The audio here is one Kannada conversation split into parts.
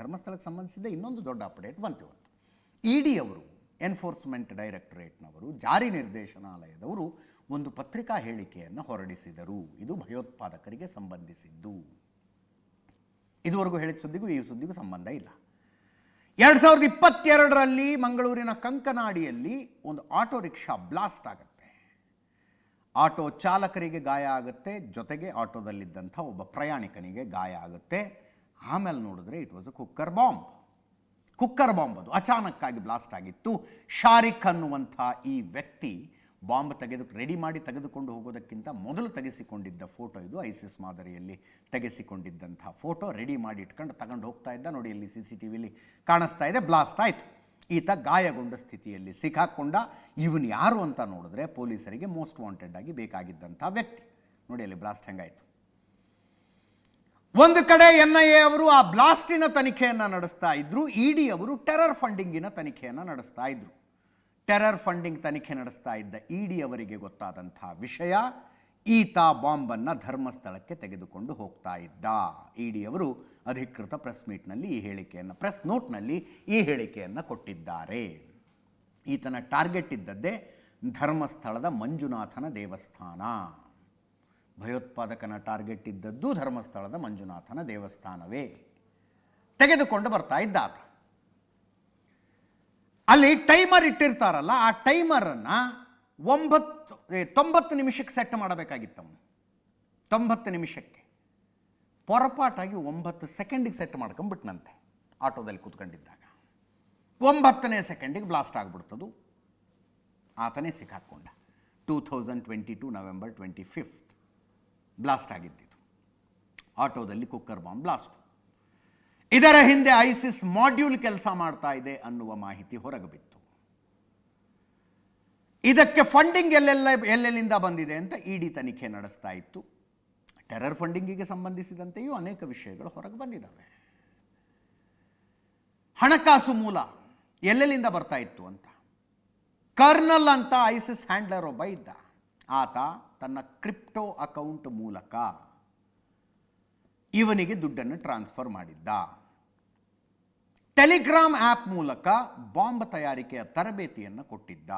ಧರ್ಮಸ್ಥಳಕ್ಕೆ ಸಂಬಂಧಿಸಿದ ಇನ್ನೊಂದು ದೊಡ್ಡ ಅಪ್ಡೇಟ್ ಬಂತು ಇವತ್ತು. ಇಡಿ ಅವರು, ಎನ್ಫೋರ್ಸ್ಮೆಂಟ್ ಡೈರೆಕ್ಟರೇಟ್ನವರು, ಜಾರಿ ನಿರ್ದೇಶನಾಲಯದವರು ಒಂದು ಪತ್ರಿಕಾ ಹೇಳಿಕೆಯನ್ನು ಹೊರಡಿಸಿದರು. ಇದು ಭಯೋತ್ಪಾದಕರಿಗೆ ಸಂಬಂಧಿಸಿದ್ದು. ಇದುವರೆಗೂ ಹೇಳಿದ ಸುದ್ದಿಗೂ ಈ ಸುದ್ದಿಗೂ ಸಂಬಂಧ ಇಲ್ಲ. 2022ರಲ್ಲಿ ಮಂಗಳೂರಿನ ಕಂಕನಾಡಿಯಲ್ಲಿ ಒಂದು ಆಟೋ ರಿಕ್ಷಾ ಬ್ಲಾಸ್ಟ್ ಆಗುತ್ತೆ. ಆಟೋ ಚಾಲಕರಿಗೆ ಗಾಯ ಆಗುತ್ತೆ, ಜೊತೆಗೆ ಆಟೋದಲ್ಲಿದ್ದಂಥ ಒಬ್ಬ ಪ್ರಯಾಣಿಕನಿಗೆ ಗಾಯ ಆಗುತ್ತೆ. ಆಮೇಲೆ ನೋಡಿದ್ರೆ it was a cooker bomb ಅದು ಅಚಾನಕ್ಕಾಗಿ ಬ್ಲಾಸ್ಟ್ ಆಗಿತ್ತು. ಶಾರಿಕ್ ಅನ್ನುವಂಥ ಈ ವ್ಯಕ್ತಿ ಬಾಂಬ್ ರೆಡಿ ಮಾಡಿ ತೆಗೆದುಕೊಂಡು ಹೋಗೋದಕ್ಕಿಂತ ಮೊದಲು ತೆಗೆಸಿಕೊಂಡಿದ್ದ ಫೋಟೋ ಇದು. ಐಸಿಸ್ ಮಾದರಿಯಲ್ಲಿ ತೆಗೆಸಿಕೊಂಡಿದ್ದಂಥ ಫೋಟೋ ರೆಡಿ ಮಾಡಿ ಇಟ್ಕೊಂಡು ತಗೊಂಡು ಹೋಗ್ತಾ ಇದ್ದ. ನೋಡಿ, ಇಲ್ಲಿ CCTVಲಿ ಕಾಣಿಸ್ತಾ ಇದೆ. ಬ್ಲಾಸ್ಟ್ ಆಯಿತು. ಈತ ಗಾಯಗೊಂಡ ಸ್ಥಿತಿಯಲ್ಲಿ ಸಿಕ್ಕಾಕೊಂಡ. ಇವನು ಯಾರು ಅಂತ ನೋಡಿದ್ರೆ ಪೊಲೀಸರಿಗೆ ಮೋಸ್ಟ್ ವಾಂಟೆಡ್ ಆಗಿ ಬೇಕಾಗಿದ್ದಂಥ ವ್ಯಕ್ತಿ. ನೋಡಿ ಅಲ್ಲಿ ಬ್ಲಾಸ್ಟ್ ಹೆಂಗಾಯಿತು. ಒಂದು ಕಡೆ NIA ಅವರು ಆ ಬ್ಲಾಸ್ಟಿನ ತನಿಖೆಯನ್ನು ನಡೆಸ್ತಾ ಇದ್ರು, ಇಡಿ ಅವರು ಟೆರರ್ ಫಂಡಿಂಗಿನ ತನಿಖೆಯನ್ನು ನಡೆಸ್ತಾ ಇದ್ರು. ಟೆರರ್ ಫಂಡಿಂಗ್ ತನಿಖೆ ನಡೆಸ್ತಾ ಇದ್ದ ಇಡಿ ಅವರಿಗೆ ಗೊತ್ತಾದಂಥ ವಿಷಯ, ಈತ ಬಾಂಬನ್ನು ಧರ್ಮಸ್ಥಳಕ್ಕೆ ತೆಗೆದುಕೊಂಡು ಹೋಗ್ತಾ ಇದ್ದ. ಇಡಿ ಅವರು ಅಧಿಕೃತ ಪ್ರೆಸ್ ನೋಟ್ನಲ್ಲಿ ಈ ಹೇಳಿಕೆಯನ್ನು ಕೊಟ್ಟಿದ್ದಾರೆ. ಈತನ ಟಾರ್ಗೆಟ್ ಇದ್ದದ್ದೇ ಧರ್ಮಸ್ಥಳದ ಮಂಜುನಾಥನ ದೇವಸ್ಥಾನ. ಭಯೋತ್ಪಾದಕನ ಟಾರ್ಗೆಟ್ ಇದ್ದದ್ದು ಧರ್ಮಸ್ಥಳದ ಮಂಜುನಾಥನ ದೇವಸ್ಥಾನವೇ. ತೆಗೆದುಕೊಂಡು ಬರ್ತಾ ಇದ್ದ ಆತ. ಅಲ್ಲಿ ಟೈಮರ್ ಇಟ್ಟಿರ್ತಾರಲ್ಲ, ಆ ಟೈಮರನ್ನು 90 ನಿಮಿಷಕ್ಕೆ ಸೆಟ್ ಮಾಡಬೇಕಾಗಿತ್ತು. 90 ನಿಮಿಷಕ್ಕೆ ಪೊರಪಾಟಾಗಿ 9 ಸೆಕೆಂಡಿಗೆ ಸೆಟ್ ಮಾಡ್ಕೊಂಡ್ಬಿಟ್ನಂತೆ. ಆಟೋದಲ್ಲಿ ಕೂತ್ಕೊಂಡಿದ್ದಾಗ 9ನೇ ಸೆಕೆಂಡಿಗೆ ಬ್ಲಾಸ್ಟ್ ಆಗಿಬಿಡ್ತದು. ಆತನೇ ಸಿಕ್ಕಾಕ್ಕೊಂಡ. 2022 ನವೆಂಬರ್ 25 ಬ್ಲಾಸ್ಟ್ ಆಗಿದ್ದಿದ್ದು. ಆಟೋದಲ್ಲಿ ಕುಕ್ಕರ್ ಬಾಂಬ್ ಬ್ಲಾಸ್ಟ್. ಇದರ ಹಿಂದೆ ಐಸಿಸ್ ಮಾಡ್ಯೂಲ್ ಕೆಲಸ ಮಾಡ್ತಾ ಇದೆ ಅನ್ನುವ ಮಾಹಿತಿ ಹೊರಗೆ ಬಿತ್ತು. ಇದಕ್ಕೆ ಫಂಡಿಂಗ್ ಎಲ್ಲೆಲ್ಲಿಂದ ಬಂದಿದೆ ಅಂತ ಇಡಿ ತನಿಖೆ ನಡೆಸ್ತಾ ಇತ್ತು. ಟೆರರ್ ಫಂಡಿಂಗಿಗೆ ಸಂಬಂಧಿಸಿದಂತೆಯೂ ಅನೇಕ ವಿಷಯಗಳು ಹೊರಗೆ ಬಂದಿದ್ದಾವೆ. ಹಣಕಾಸು ಮೂಲ ಎಲ್ಲೆಲ್ಲಿಂದ ಬರ್ತಾ ಇತ್ತು ಅಂತ. ಕರ್ನಲ್ ಅಂತ ಐಸಿಸ್ ಹ್ಯಾಂಡ್ಲರ್ ಒಬ್ಬ ಇದ್ದ. ಆತ ತನ್ನ ಕ್ರಿಪ್ಟೋ ಅಕೌಂಟ್ ಮೂಲಕ ಇವನಿಗೆ ದುಡ್ಡನ್ನು ಟ್ರಾನ್ಸ್ಫರ್ ಮಾಡಿದ್ದ. ಟೆಲಿಗ್ರಾಮ್ ಆ್ಯಪ್ ಮೂಲಕ ಬಾಂಬ್ ತಯಾರಿಕೆಯ ತರಬೇತಿಯನ್ನು ಕೊಟ್ಟಿದ್ದ.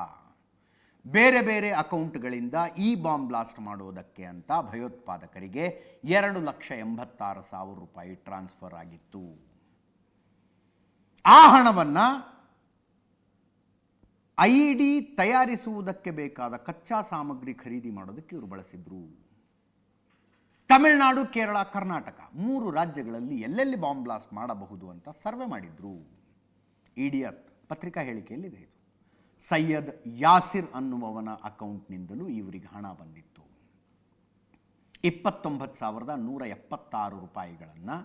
ಬೇರೆ ಬೇರೆ ಅಕೌಂಟ್ಗಳಿಂದ ಈ ಬಾಂಬ್ ಬ್ಲಾಸ್ಟ್ ಮಾಡೋದಕ್ಕೆ ಅಂತ ಭಯೋತ್ಪಾದಕರಿಗೆ 2,86,000 ರೂಪಾಯಿ ಟ್ರಾನ್ಸ್ಫರ್ ಆಗಿತ್ತು. ಆ ಹಣವನ್ನು ಐಡಿ ತಯಾರಿಸುವುದಕ್ಕೆ ಬೇಕಾದ ಕಚ್ಚಾ ಸಾಮಗ್ರಿ ಖರೀದಿ ಮಾಡೋದಕ್ಕೆ ಇವರು ಬಳಸಿದ್ರು. ತಮಿಳುನಾಡು, ಕೇರಳ, ಕರ್ನಾಟಕ 3 ರಾಜ್ಯಗಳಲ್ಲಿ ಎಲ್ಲೆಲ್ಲಿ ಬಾಂಬ್ ಬ್ಲಾಸ್ಟ್ ಮಾಡಬಹುದು ಅಂತ ಸರ್ವೆ ಮಾಡಿದ್ರು. ಇಡಿಯ ಪತ್ರಿಕಾ ಹೇಳಿಕೆಯಲ್ಲಿದೆ ಇದು. ಸೈಯದ್ ಯಾಸಿರ್ ಅನ್ನುವವನ ಅಕೌಂಟ್ನಿಂದಲೂ ಇವರಿಗೆ ಹಣ ಬಂದಿತ್ತು. 29,176 ರೂಪಾಯಿಗಳನ್ನು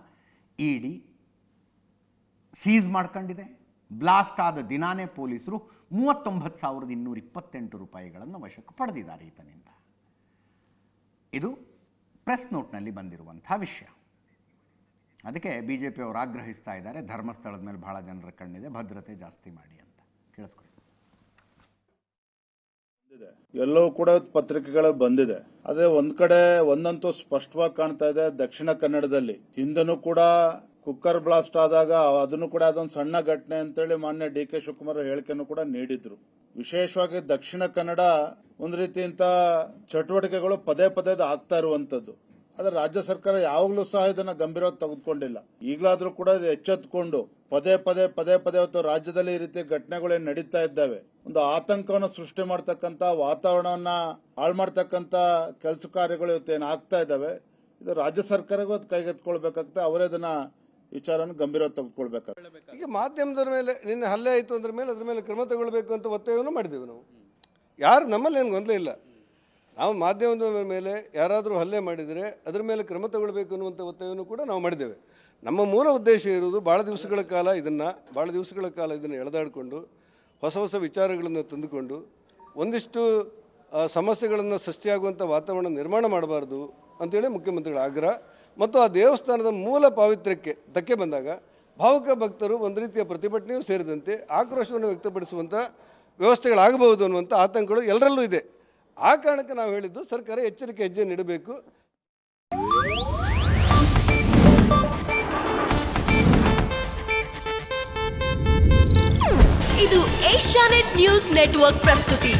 ಇಡಿ ಸೀಸ್ ಮಾಡ್ಕೊಂಡಿದೆ. ಬ್ಲಾಸ್ಟ್ ಆದ ದಿನಾನೇ ಪೊಲೀಸರು 39,228 ರೂಪಾಯಿಗಳನ್ನು ವಶಕ್ಕೆ ಪಡೆದಿದ್ದಾರೆ ಈತನಿಂದ. ಇದು ಪ್ರೆಸ್ ನೋಟ್ನಲ್ಲಿ ಬಂದಿರುವಂಥ ವಿಷಯ. ಅದಕ್ಕೆ BJP ಅವರು ಆಗ್ರಹಿಸ್ತಾ ಇದ್ದಾರೆ, ಧರ್ಮಸ್ಥಳದ ಮೇಲೆ ಬಹಳ ಜನರ ಕಣ್ಣಿದೆ, ಭದ್ರತೆ ಜಾಸ್ತಿ ಮಾಡಿ ಅಂತ. ಕೇಳಿಸ್ಕೊಳ್ಳಿ. ಎಲ್ಲವೂ ಕೂಡ ಪತ್ರಿಕೆಗಳು ಬಂದಿದೆ. ಆದ್ರೆ ಒಂದ್ ಕಡೆ ಒಂದಂತೂ ಸ್ಪಷ್ಟವಾಗಿ ಕಾಣ್ತಾ ಇದೆ. ದಕ್ಷಿಣ ಕನ್ನಡದಲ್ಲಿ ಹಿಂದನೂ ಕೂಡ ಕುಕ್ಕರ್ ಬ್ಲಾಸ್ಟ್ ಆದಾಗ ಅದನ್ನು ಕೂಡ ಅದೊಂದು ಸಣ್ಣ ಘಟನೆ ಅಂತೇಳಿ ಮಾನ್ಯ DK ಶಿವಕುಮಾರ್ ಹೇಳಿಕೆಯನ್ನು ಕೂಡ ನೀಡಿದ್ರು. ವಿಶೇಷವಾಗಿ ದಕ್ಷಿಣ ಕನ್ನಡ ಒಂದು ರೀತಿಯಿಂದ ಚಟುವಟಿಕೆಗಳು ಪದೇ ಪದೇ ಆಗ್ತಾ ಇರುವಂತದ್ದು. ಆದ್ರೆ ರಾಜ್ಯ ಸರ್ಕಾರ ಯಾವಾಗಲೂ ಸಹ ಇದನ್ನ ಗಂಭೀರವಾಗಿ ತೆಗೆದುಕೊಂಡಿಲ್ಲ. ಈಗಲಾದ್ರೂ ಕೂಡ ಇದು ಎಚ್ಚೆತ್ತುಕೊಂಡು ಪದೇ ಪದೇ ರಾಜ್ಯದಲ್ಲಿ ಈ ರೀತಿ ಘಟನೆಗಳೇನು ನಡೀತಾ ಇದ್ದಾವೆ, ಒಂದು ಆತಂಕವನ್ನು ಸೃಷ್ಟಿ ಮಾಡ್ತಕ್ಕಂತ, ವಾತಾವರಣವನ್ನ ಹಾಳು ಮಾಡ್ತಕ್ಕಂತ ಕೆಲಸ ಕಾರ್ಯಗಳು ಇವತ್ತೇನು ಆಗ್ತಾ ಇದ್ದಾವೆ, ಇದು ರಾಜ್ಯ ಸರ್ಕಾರಕ್ಕೂ ಅದು ಕೈಗೆತ್ಕೊಳ್ಬೇಕಾಗ್ತದೆ. ಅವರೇ ಅದನ್ನ ವಿಚಾರವನ್ನು ಗಂಭೀರವಾಗಿ ತೆಗೆದುಕೊಳ್ಬೇಕಾಗ್ತದೆ. ಈಗ ಮಾಧ್ಯಮದ ಮೇಲೆ ನಿನ್ನೆ ಹಲ್ಲೆ ಆಯಿತು ಅದ್ರ ಮೇಲೆ ಕ್ರಮ ತಗೊಳ್ಬೇಕು ಅಂತ ಒತ್ತಾಯವನ್ನು ಮಾಡಿದ್ದೇವೆ ನಾವು. ಯಾರು ನಮ್ಮಲ್ಲಿ ಏನು ಗೊಂದಲ ಇಲ್ಲ. ನಾವು ಮಾಧ್ಯಮದ ಮೇಲೆ ಯಾರಾದರೂ ಹಲ್ಲೆ ಮಾಡಿದರೆ ಅದರ ಮೇಲೆ ಕ್ರಮ ತಗೊಳ್ಬೇಕು ಅನ್ನುವಂಥ ಒತ್ತಾಯವನ್ನು ಕೂಡ ನಾವು ಮಾಡಿದ್ದೇವೆ. ನಮ್ಮ ಮೂಲ ಉದ್ದೇಶ ಇರುವುದು ಭಾಳ ದಿವಸಗಳ ಕಾಲ ಇದನ್ನು ಎಳೆದಾಡಿಕೊಂಡು ಹೊಸ ವಿಚಾರಗಳನ್ನು ತಂದುಕೊಂಡು ಒಂದಿಷ್ಟು ಸಮಸ್ಯೆಗಳನ್ನು ಸೃಷ್ಟಿಯಾಗುವಂಥ ವಾತಾವರಣ ನಿರ್ಮಾಣ ಮಾಡಬಾರ್ದು ಅಂತೇಳಿ ಮುಖ್ಯಮಂತ್ರಿಗಳ ಆಗ್ರಹ. ಮತ್ತು ಆ ದೇವಸ್ಥಾನದ ಮೂಲ ಪಾವಿತ್ರ್ಯಕ್ಕೆ ಧಕ್ಕೆ ಬಂದಾಗ ಭಾವುಕ ಭಕ್ತರು ಒಂದು ರೀತಿಯ ಪ್ರತಿಭಟನೆಯೂ ಸೇರಿದಂತೆ ಆಕ್ರೋಶವನ್ನು ವ್ಯಕ್ತಪಡಿಸುವಂಥ ವ್ಯವಸ್ಥೆಗಳಾಗಬಹುದು ಅನ್ನುವಂಥ ಆತಂಕಗಳು ಎಲ್ಲರಲ್ಲೂ ಇದೆ. ಆ ಕಾರಣಕ್ಕೆ ನಾವು ಹೇಳಿದ್ದು ಸರ್ಕಾರ ಎಚ್ಚರಿಕೆ ಹೆಜ್ಜೆ ನೀಡಬೇಕು. ಇದು ಏಷ್ಯಾನೆಟ್ ನ್ಯೂಸ್ ನೆಟ್ವರ್ಕ್ ಪ್ರಸ್ತುತಿ.